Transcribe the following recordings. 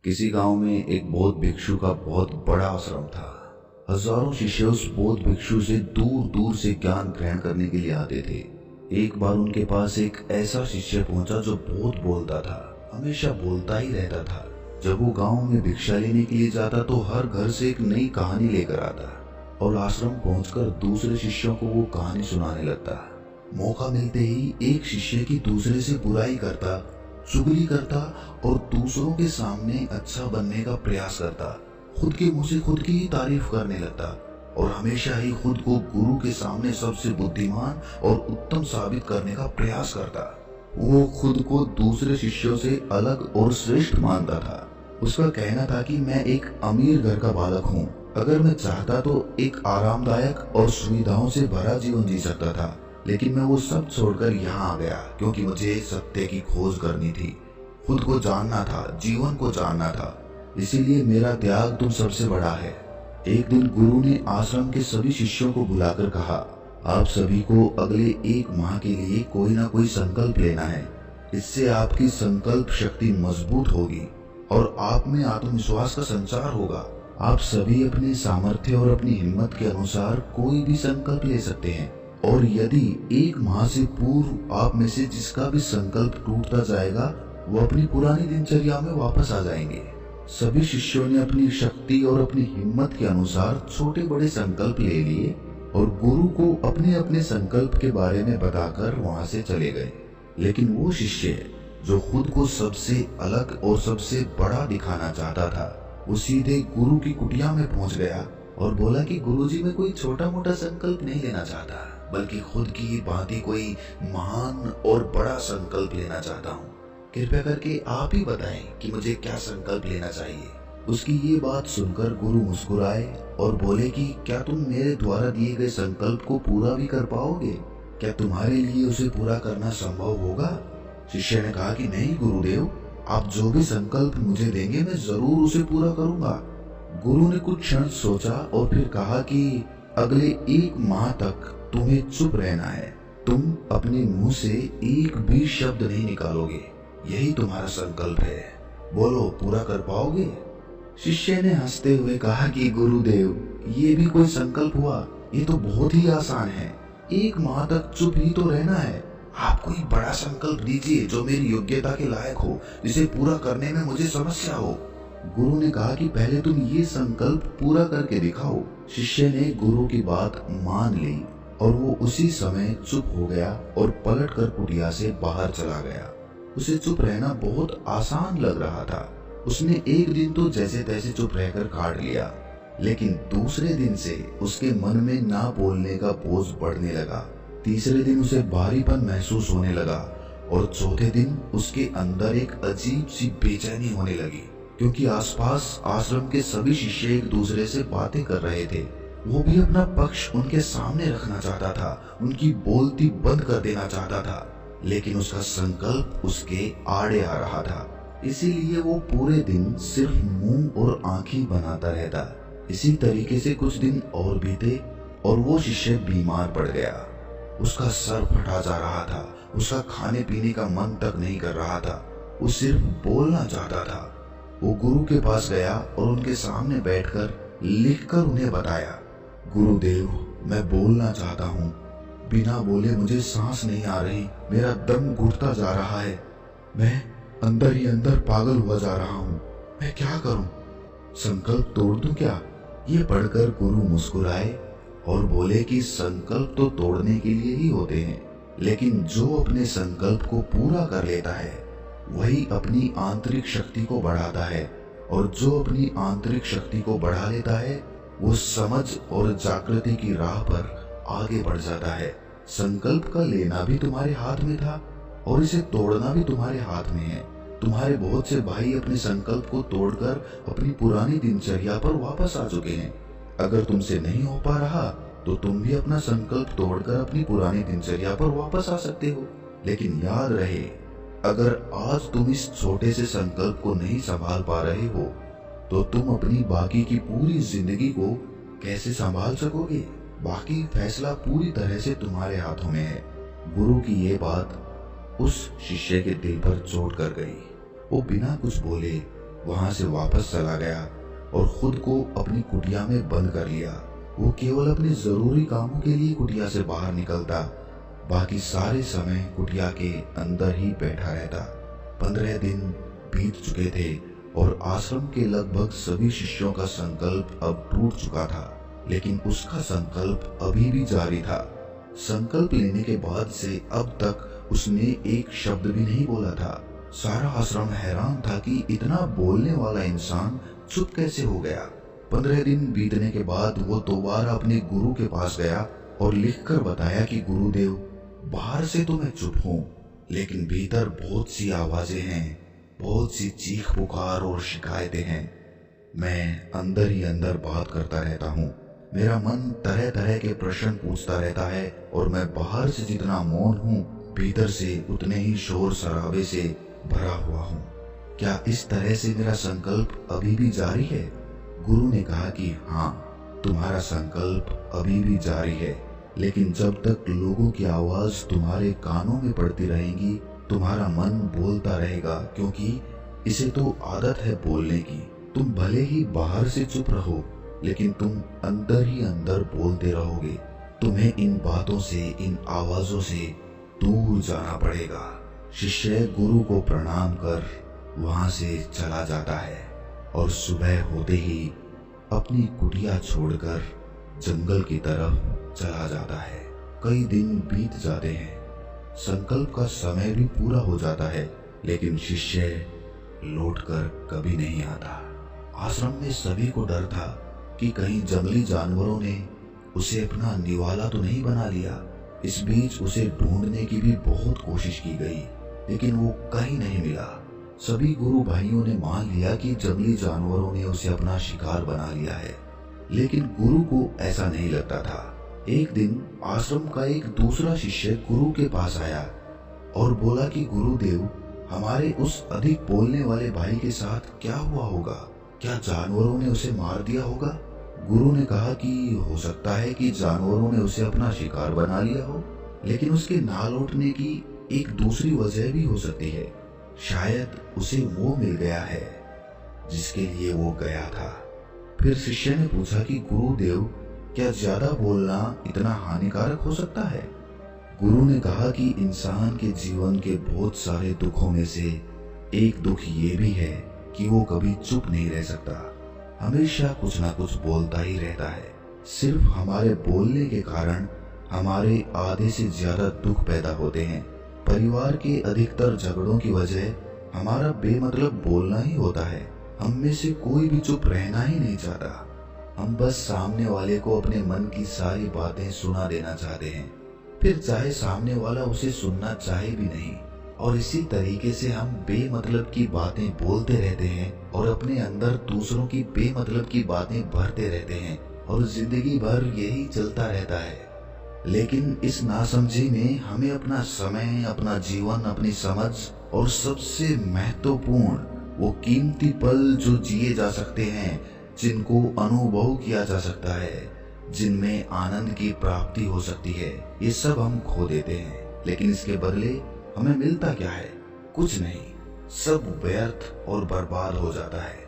किसी गांव में एक बौद्ध भिक्षु का बहुत बड़ा आश्रम था। हजारों शिष्य उस बौद्ध भिक्षु से दूर दूर से ज्ञान ग्रहण करने के लिए आते थे। एक बार उनके पास एक ऐसा शिष्य पहुंचा जो बहुत बोलता था, हमेशा बोलता ही रहता था। जब वो गांव में भिक्षा लेने के लिए जाता तो हर घर से एक नई कहानी लेकर आता और आश्रम पहुंचकर दूसरे शिष्यों को वो कहानी सुनाने लगता। मौका मिलते ही एक शिष्य की दूसरे से बुराई करता, चुगली करता और दूसरों के सामने अच्छा बनने का प्रयास करता। खुद के मुंह से खुद की ही तारीफ करने लगता और हमेशा ही खुद को गुरु के सामने सबसे बुद्धिमान और उत्तम साबित करने का प्रयास करता। वो खुद को दूसरे शिष्यों से अलग और श्रेष्ठ मानता था। उसका कहना था कि मैं एक अमीर घर का बालक हूँ, अगर मैं चाहता तो एक आरामदायक और सुविधाओं से भरा जीवन जी सकता था, लेकिन मैं वो सब छोड़कर यहाँ आ गया क्योंकि मुझे सत्य की खोज करनी थी, खुद को जानना था, जीवन को जानना था। इसीलिए मेरा त्याग तुम सबसे बड़ा है। एक दिन गुरु ने आश्रम के सभी शिष्यों को बुलाकर कहा, आप सभी को अगले 1 माह के लिए कोई ना कोई संकल्प लेना है। इससे आपकी संकल्प शक्ति मजबूत होगी और आप में आत्मविश्वास का संचार होगा। आप सभी अपने सामर्थ्य और अपनी हिम्मत के अनुसार कोई भी संकल्प ले सकते हैं और यदि 1 माह से पूर्व आप में से जिसका भी संकल्प टूटता जाएगा वो अपनी पुरानी दिनचर्या में वापस आ जाएंगे। सभी शिष्यों ने अपनी शक्ति और अपनी हिम्मत के अनुसार छोटे बड़े संकल्प ले लिए और गुरु को अपने अपने संकल्प के बारे में बताकर वहां से चले गए। लेकिन वो शिष्य जो खुद को सबसे अलग और सबसे बड़ा दिखाना चाहता था, वो सीधे गुरु की कुटिया में पहुंच गया और बोला कि गुरुजी, मैं कोई छोटा मोटा संकल्प नहीं लेना चाहता, बल्कि खुद की भांति कोई महान और बड़ा संकल्प लेना चाहता हूँ। कृपया करके आप ही बताएं कि मुझे क्या संकल्प लेना चाहिए। उसकी ये बात सुनकर गुरु मुस्कुराए और बोले कि क्या तुम मेरे द्वारा दिए गए संकल्प को पूरा भी कर पाओगे? क्या तुम्हारे लिए उसे पूरा करना संभव होगा? शिष्य ने कहा कि नहीं गुरुदेव, आप जो भी संकल्प मुझे देंगे मैं जरूर उसे पूरा करूंगा। गुरु ने कुछ क्षण सोचा और फिर कहा कि अगले 1 माह तक तुम्हें चुप रहना है। तुम अपने मुंह से एक भी शब्द नहीं निकालोगे, यही तुम्हारा संकल्प है। बोलो, पूरा कर पाओगे? शिष्य ने हंसते हुए कहा कि गुरुदेव, ये भी कोई संकल्प हुआ? ये तो बहुत ही आसान है। 1 माह तक चुप ही तो रहना है। आप कोई बड़ा संकल्प दीजिए जो मेरी योग्यता के लायक हो, जिसे पूरा करने में मुझे समस्या हो। गुरु ने कहा कि पहले तुम ये संकल्प पूरा करके दिखाओ। शिष्य ने गुरु की बात मान ली और वो उसी समय चुप हो गया और पलटकर कुटिया से बाहर चला गया। उसे चुप रहना बहुत आसान लग रहा था। उसने एक दिन तो जैसे तैसे चुप रहकर काट लिया, लेकिन दूसरे दिन से उसके मन में ना बोलने का बोझ बढ़ने लगा। तीसरे दिन उसे भारीपन महसूस होने लगा और चौथे दिन उसके अंदर एक अजीब सी बेचैनी होने लगी, क्योंकि आसपास आश्रम के सभी शिष्य एक दूसरे से बातें कर रहे थे। वो भी अपना पक्ष उनके सामने रखना चाहता था, उनकी बोलती बंद कर देना चाहता था, लेकिन उसका संकल्प उसके आड़े आ रहा था। इसीलिए वो पूरे दिन सिर्फ मुंह और आंखें बनाता रहता। इसी तरीके से कुछ दिन और बीते और वो शिष्य बीमार पड़ गया। उसका सर फटा जा रहा था, उसका खाने पीने का मन तक नहीं कर रहा था, वो सिर्फ बोलना चाहता था। वो गुरु के पास गया और उनके सामने बैठकर लिखकर उन्हें बताया, गुरुदेव, मैं बोलना चाहता हूँ, बिना बोले मुझे सांस नहीं आ रही, मेरा दम घुटता जा रहा है, मैं अंदर ही अंदर पागल हुआ जा रहा हूँ, मैं क्या करूँ? संकल्प तोड़ दूं क्या? ये पढ़कर गुरु मुस्कुराए और बोले कि संकल्प तो तोड़ने के लिए ही होते हैं, लेकिन जो अपने संकल्प को पूरा कर लेता है वही अपनी आंतरिक शक्ति को बढ़ाता है, और जो अपनी आंतरिक शक्ति को बढ़ा लेता है वो समझ और जागृति की राह पर आगे बढ़ जाता है। संकल्प का लेना भी तुम्हारे हाथ में था और इसे तोड़ना भी तुम्हारे हाथ में है। तुम्हारे बहुत से भाई अपने संकल्प को तोड़कर अपनी पुरानी दिनचर्या पर वापस आ चुके हैं। अगर तुमसे नहीं हो पा रहा तो तुम भी अपना संकल्प तोड़कर अपनी पुरानी दिनचर्या पर वापस आ सकते हो। लेकिन याद रहे, अगर आज तुम इस छोटे से संकल्प को नहीं संभाल पा रहे हो तो तुम अपनी बाकी की पूरी जिंदगी को कैसे संभाल सकोगे? बाकी फैसला पूरी तरह से तुम्हारे हाथों में है। गुरु की ये बात उस शिष्य के दिल पर चोट कर गई। वो बिना कुछ बोले वहां से वापस चला गया और खुद को अपनी कुटिया में बंद कर लिया। वो केवल अपने जरूरी कामों के लिए कुटिया से बाहर निकलता, बाकी सारे समय कुटिया के अंदर ही बैठा रहता। 15 दिन बीत चुके थे और आश्रम के लगभग सभी शिष्यों का संकल्प अब टूट चुका था, लेकिन उसका संकल्प अभी भी जारी था। संकल्प लेने के बाद से अब तक उसने एक शब्द भी नहीं बोला था। सारा आश्रम हैरान था कि इतना बोलने वाला इंसान चुप कैसे हो गया। 15 दिन बीतने के बाद वो दोबारा अपने गुरु के पास गया और लिखकर बताया कि गुरुदेव, बाहर से तो मैं चुप हूँ, लेकिन भीतर बहुत सी आवाजें हैं, बहुत सी चीख पुकार और शिकायतें हैं। मैं अंदर ही अंदर बात करता रहता हूँ। मेरा मन तरह तरह के प्रश्न पूछता रहता है और मैं बाहर से जितना मौन हूँ, भीतर से उतने ही शोर शराबे से भरा हुआ हूँ। क्या इस तरह से मेरा संकल्प अभी भी जारी है? गुरु ने कहा कि हाँ, तुम्हारा संकल्प अभी भी जारी है, लेकिन जब तक लोगों की आवाज तुम्हारे कानों में पड़ती रहेगी, तुम्हारा मन बोलता रहेगा, क्योंकि इसे तो आदत है बोलने की। तुम भले ही बाहर से चुप रहो, लेकिन तुम अंदर ही अंदर बोलते रहोगे। तुम्हें इन बातों से, इन आवाजों से दूर जाना पड़ेगा। शिष्य गुरु को प्रणाम कर वहां से चला जाता है और सुबह होते ही अपनी कुटिया छोड़कर जंगल की तरफ चला जाता है। कई दिन बीत जाते हैं, संकल्प का समय भी पूरा हो जाता है, लेकिन शिष्य लौटकर कभी नहीं आता। आश्रम में सभी को डर था कि कहीं जंगली जानवरों ने उसे अपना निवाला तो नहीं बना लिया। इस बीच उसे ढूंढने की भी बहुत कोशिश की गई, लेकिन वो कहीं नहीं मिला। सभी गुरु भाइयों ने मान लिया कि जंगली जानवरों ने उसे अपना शिकार बना लिया है, लेकिन गुरु को ऐसा नहीं लगता था। एक दिन आश्रम का एक दूसरा शिष्य गुरु के पास आया और बोला कि गुरुदेव, हमारे उस अधिक बोलने वाले भाई के साथ क्या हुआ होगा? क्या जानवरों ने उसे मार दिया होगा? गुरु ने कहा कि हो सकता है कि जानवरों ने उसे अपना शिकार बना लिया हो, लेकिन उसके ना लौटने की एक दूसरी वजह भी हो सकती है। शायद उसे वो मिल गया है जिसके लिए वो गया था। फिर शिष्य ने पूछा कि गुरुदेव, क्या ज्यादा बोलना इतना हानिकारक हो सकता है? गुरु ने कहा कि इंसान के जीवन के बहुत सारे दुखों में से एक दुख ये भी है कि वो कभी चुप नहीं रह सकता, हमेशा कुछ ना कुछ बोलता ही रहता है। सिर्फ हमारे बोलने के कारण हमारे आधे से ज्यादा दुख पैदा होते हैं। परिवार के अधिकतर झगड़ों की वजह हमारा बेमतलब बोलना ही होता है। हम में से कोई भी चुप रहना ही नहीं चाहता। हम बस सामने वाले को अपने मन की सारी बातें सुना देना चाहते हैं, फिर चाहे सामने वाला उसे सुनना चाहे भी नहीं। और इसी तरीके से हम बेमतलब की बातें बोलते रहते हैं और अपने अंदर दूसरों की बेमतलब की बातें भरते रहते हैं और जिंदगी भर यही चलता रहता है। लेकिन इस नासमझी में हमें अपना समय, अपना जीवन, अपनी समझ और सबसे महत्वपूर्ण वो कीमती पल जो जिए जा सकते हैं, जिनको अनुभव किया जा सकता है, जिनमें आनंद की प्राप्ति हो सकती है, ये सब हम खो देते हैं। लेकिन इसके बदले हमें मिलता क्या है? कुछ नहीं, सब व्यर्थ और बर्बाद हो जाता है।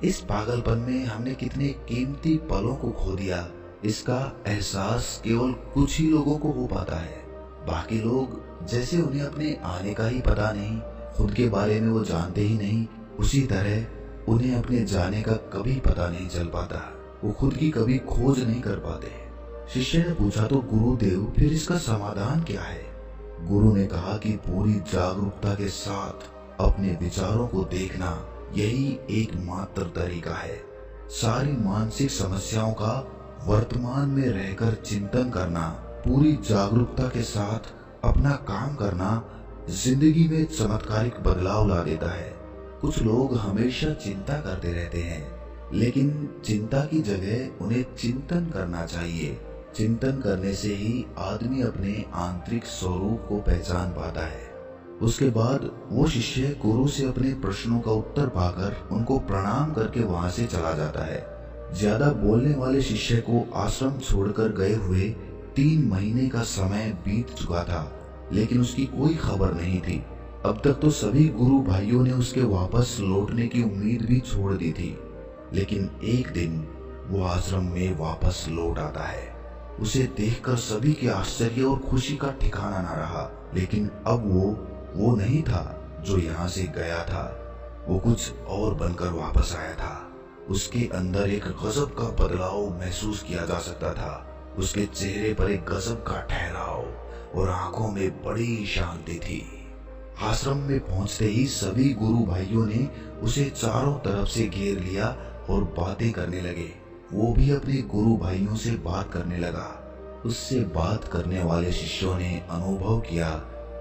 इस पागलपन में हमने कितने कीमती पलों को खो दिया, इसका एहसास केवल कुछ ही लोगों को हो पाता है। बाकी लोग जैसे उन्हें अपने आने का ही पता नहीं, खुद के बारे में वो जानते ही नहीं, उसी तरह उन्हें अपने जाने का कभी पता नहीं चल पाता। वो खुद की कभी खोज नहीं कर पाते। शिष्य ने पूछा तो गुरुदेव, फिर इसका समाधान क्या है? गुरु ने कहा कि पूरी जागरूकता के साथ अपने विचारों को देखना, यही एकमात्र तरीका है। सारी मानसिक समस्याओं का वर्तमान में रहकर चिंतन करना, पूरी जागरूकता के साथ अपना काम करना जिंदगी में चमत्कारिक बदलाव ला देता है। कुछ लोग हमेशा चिंता करते रहते हैं, लेकिन चिंता की जगह उन्हें चिंतन करना चाहिए। चिंतन करने से ही आदमी अपने आंतरिक स्वरूप को पहचान पाता है। उसके बाद वो शिष्य गुरु से अपने प्रश्नों का उत्तर पाकर उनको प्रणाम करके वहां से चला जाता है। ज्यादा बोलने वाले शिष्य को आश्रम छोड़कर गए हुए 3 महीने का समय बीत चुका था, लेकिन उसकी कोई खबर नहीं थी। अब तक तो सभी गुरु भाइयों ने उसके वापस लौटने की उम्मीद भी छोड़ दी थी, लेकिन एक दिन वो आश्रम में वापस लौट आता है। उसे देखकर सभी के आश्चर्य और खुशी का ठिकाना ना रहा। लेकिन अब वो नहीं था जो यहाँ से गया था, वो कुछ और बनकर वापस आया था। उसके अंदर एक गजब का बदलाव महसूस किया जा सकता था। उसके चेहरे पर एक गजब का ठहराव और आंखों में बड़ी शांति थी। आश्रम में पहुंचते ही सभी गुरु भाइयों ने उसे चारों तरफ से घेर लिया और बातें करने लगे। वो भी अपने गुरु भाइयों से बात करने लगा। उससे बात करने वाले शिष्यों ने अनुभव किया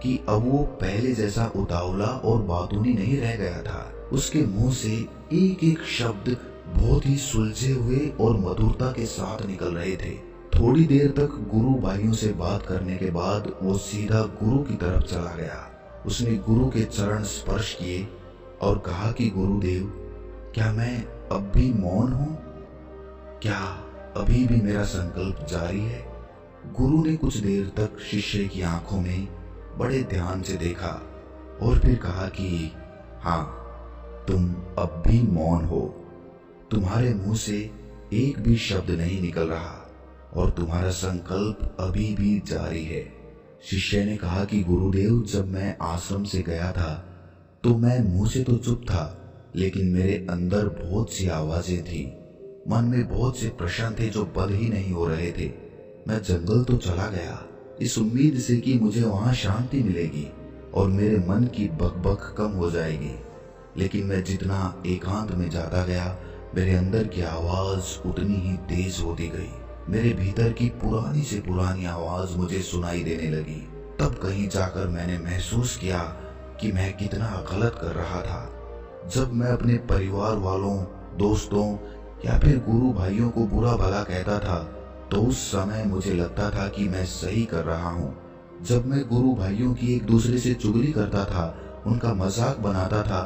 कि अब वो पहले जैसा उतावला और बातूनी नहीं रह गया था। उसके मुंह से एक एक शब्द बहुत ही सुलझे हुए और मधुरता के साथ निकल रहे थे। थोड़ी देर तक गुरु भाइयों से बात करने के बाद वो सीधा गुरु की तरफ चला गया। उसने गुरु के चरण स्पर्श किए और कहा कि गुरुदेव, क्या मैं अब भी मौन हूँ? क्या अभी भी मेरा संकल्प जारी है? गुरु ने कुछ देर तक शिष्य की आंखों में बड़े ध्यान से देखा और फिर कहा कि हाँ, तुम अब भी मौन हो। तुम्हारे मुंह से एक भी शब्द नहीं निकल रहा और तुम्हारा संकल्प अभी भी जारी है। शिष्य ने कहा कि गुरुदेव, जब मैं आश्रम से गया था तो मैं मुंह से तो चुप था, लेकिन मेरे अंदर बहुत सी आवाजें थी। मन में बहुत से प्रश्न थे जो बंद ही नहीं हो रहे थे। मैं जंगल तो चला गया इस उम्मीद से कि मुझे वहां शांति मिलेगी और मेरे मन की बकबक कम हो जाएगी, लेकिन मैं जितना एकांत में जाता गया, मेरे अंदर की आवाज उतनी ही तेज होती गई। मेरे भीतर की पुरानी से पुरानी आवाज मुझे सुनाई देने लगी। तब कहीं जाकर मैंने महसूस किया कि मैं कितना गलत कर रहा था। जब मैं अपने परिवार वालों, दोस्तों या फिर गुरु भाइयों को बुरा भला कहता था तो उस समय मुझे लगता था कि मैं सही कर रहा हूँ। जब मैं गुरु भाइयों की एक दूसरे से चुगली करता था, उनका मजाक बनाता था,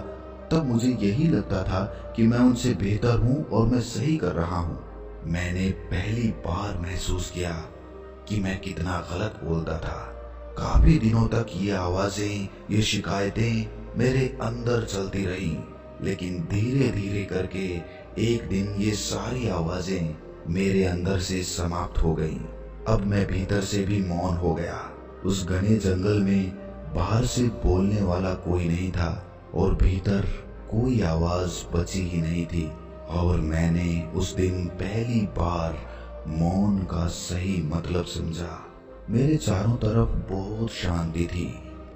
तब मुझे यही लगता था कि मैं उनसे बेहतर हूँ और मैं सही कर रहा हूँ। मैंने पहली बार महसूस किया कि मैं कितना गलत बोलता था। काफी दिनों तक ये आवाजें, ये शिकायतें मेरे अंदर चलती रही, लेकिन धीरे धीरे करके एक दिन ये सारी आवाजें मेरे अंदर से समाप्त हो गईं। अब मैं भीतर से भी मौन हो गया। उस घने जंगल में बाहर से बोलने वाला कोई नहीं था और भीतर कोई आवाज बची ही नहीं थी। और मैंने उस दिन पहली बार मौन का सही मतलब समझा। मेरे चारों तरफ बहुत शांति थी।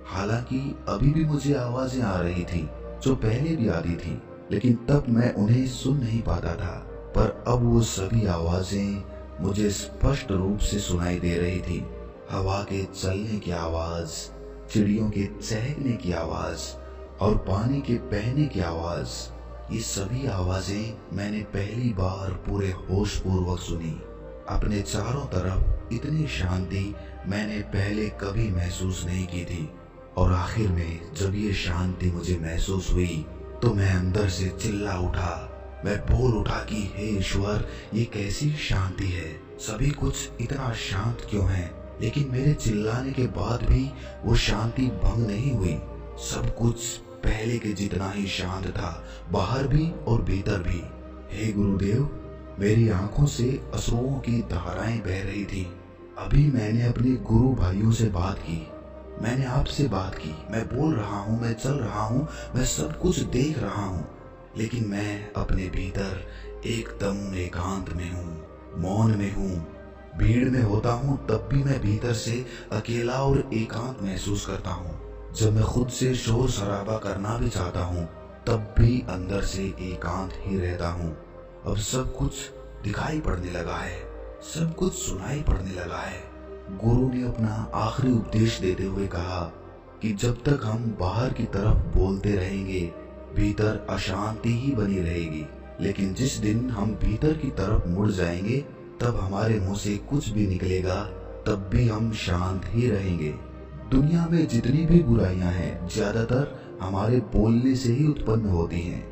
हालांकि अभी भी मुझे आवाजें आ रही थी जो पहले भी आती थी, लेकिन तब मैं उन्हें सुन नहीं पाता था। पर अब वो सभी आवाजें मुझे स्पष्ट रूप से सुनाई दे रही थी। हवा के चलने की आवाज, चिड़ियों के चहकने की आवाज और पानी के बहने की आवाज, ये सभी आवाजें मैंने पहली बार पूरे होश पूर्वक सुनी। अपने चारों तरफ इतनी शांति मैंने पहले कभी महसूस नहीं की थी। और आखिर में जब ये शांति मुझे महसूस हुई तो मैं अंदर से चिल्ला उठा। मैं बोल उठा कि हे ईश्वर, ये कैसी शांति है? सभी कुछ इतना शांत क्यों है? लेकिन मेरे चिल्लाने के बाद भी वो शांति भंग नहीं हुई। सब कुछ पहले के जितना ही शांत था, बाहर भी और भीतर भी। हे गुरुदेव, मेरी आंखों से अश्रुओं की धाराएं बह रही थी। अभी मैंने अपने गुरु भाइयों से बात की, मैंने आपसे बात की। मैं बोल रहा हूँ, मैं चल रहा हूँ, मैं सब कुछ देख रहा हूँ, लेकिन मैं अपने भीतर एकदम एकांत में हूँ, मौन में हूँ। भीड़ में होता हूँ तब भी मैं भीतर से अकेला और एकांत महसूस करता हूँ। जब मैं खुद से शोर शराबा करना भी चाहता हूँ तब भी अंदर से एकांत ही रहता हूँ। अब सब कुछ दिखाई पड़ने लगा है, सब कुछ सुनाई पड़ने लगा है। गुरु ने अपना आखिरी उपदेश देते हुए कहा कि जब तक हम बाहर की तरफ बोलते रहेंगे, भीतर अशांति ही बनी रहेगी, लेकिन जिस दिन हम भीतर की तरफ मुड़ जाएंगे, तब हमारे मुंह से कुछ भी निकलेगा, तब भी हम शांत ही रहेंगे। दुनिया में जितनी भी बुराइयां हैं, ज्यादातर हमारे बोलने से ही उत्पन्न होती हैं,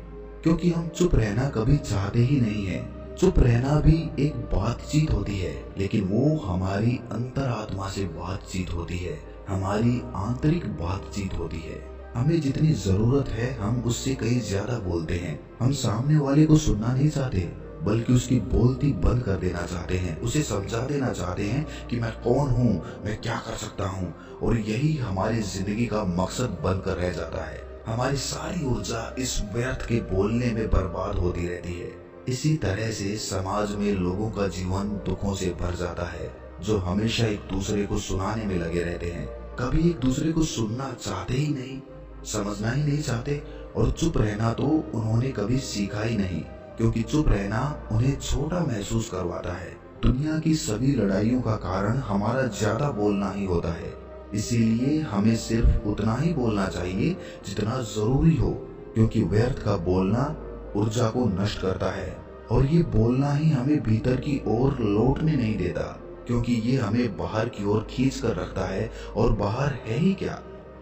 क्योंकि हम चुप रहना कभी चाहते ही नहीं है। चुप रहना भी एक बातचीत होती है, लेकिन वो हमारी अंतरात्मा से बातचीत होती है, हमारी आंतरिक बातचीत होती है। हमें जितनी जरूरत है हम उससे कहीं ज्यादा बोलते हैं। हम सामने वाले को सुनना नहीं चाहते, बल्कि उसकी बोलती बंद कर देना चाहते हैं। उसे समझा देना चाहते हैं कि मैं कौन हूँ, मैं क्या कर सकता हूँ। और यही हमारी जिंदगी का मकसद बनकर रह जाता है। हमारी सारी ऊर्जा इस व्यर्थ के बोलने में बर्बाद होती रहती है। इसी तरह से समाज में लोगों का जीवन दुखों से भर जाता है, जो हमेशा एक दूसरे को सुनाने में लगे रहते हैं। कभी एक दूसरे को सुनना चाहते ही नहीं, समझना ही नहीं चाहते। और चुप रहना तो उन्होंने कभी सीखा ही नहीं, क्योंकि चुप रहना उन्हें छोटा महसूस करवाता है। दुनिया की सभी लड़ाइयों का कारण हमारा ज्यादा बोलना ही होता है। इसीलिए हमें सिर्फ उतना ही बोलना चाहिए जितना जरूरी हो, क्योंकि व्यर्थ का बोलना ऊर्जा को नष्ट करता है। और ये बोलना ही हमें भीतर की ओर लौटने नहीं देता, क्योंकि ये हमें बाहर की ओर खींच कर रखता है। और बाहर है ही क्या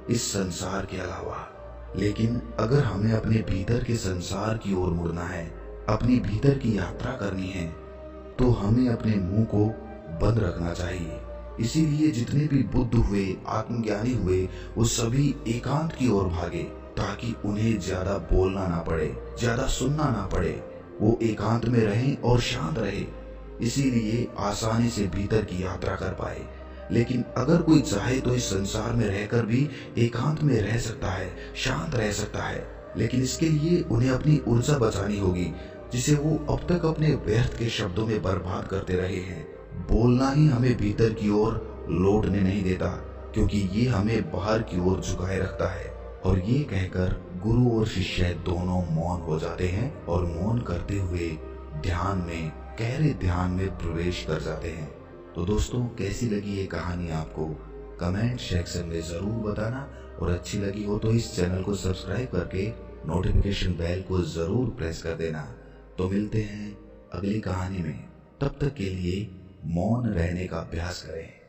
इस संसार के अलावा। लेकिन अगर हमें अपने भीतर के संसार की ओर मुड़ना है, अपनी भीतर की यात्रा करनी है, तो हमें अपने मुंह को बंद रखना चाहिए। इसीलिए जितने भी बुद्ध हुए, आत्मज्ञानी हुए, वो सभी एकांत की ओर भागे, ताकि उन्हें ज्यादा बोलना ना पड़े, ज्यादा सुनना ना पड़े। वो एकांत में रहें और शांत रहे, इसीलिए आसानी से भीतर की यात्रा कर पाए। लेकिन अगर कोई चाहे तो इस संसार में रहकर भी एकांत में रह सकता है, शांत रह सकता है। लेकिन इसके लिए उन्हें अपनी ऊर्जा बचानी होगी, जिसे वो अब तक अपने व्यर्थ के शब्दों में बर्बाद करते रहे हैं। बोलना ही हमें भीतर की ओर लौटने नहीं देता, क्योंकि ये हमें बाहर की ओर झुकाए रखता है। और ये कहकर गुरु और शिष्य दोनों मौन हो जाते हैं और मौन करते हुए ध्यान में, गहरे ध्यान में प्रवेश कर जाते हैं। तो दोस्तों, कैसी लगी ये कहानी आपको कमेंट सेक्शन में जरूर बताना। और अच्छी लगी हो तो इस चैनल को सब्सक्राइब करके नोटिफिकेशन बेल को जरूर प्रेस कर देना। तो मिलते हैं अगली कहानी में, तब तक के लिए मौन रहने का अभ्यास करें।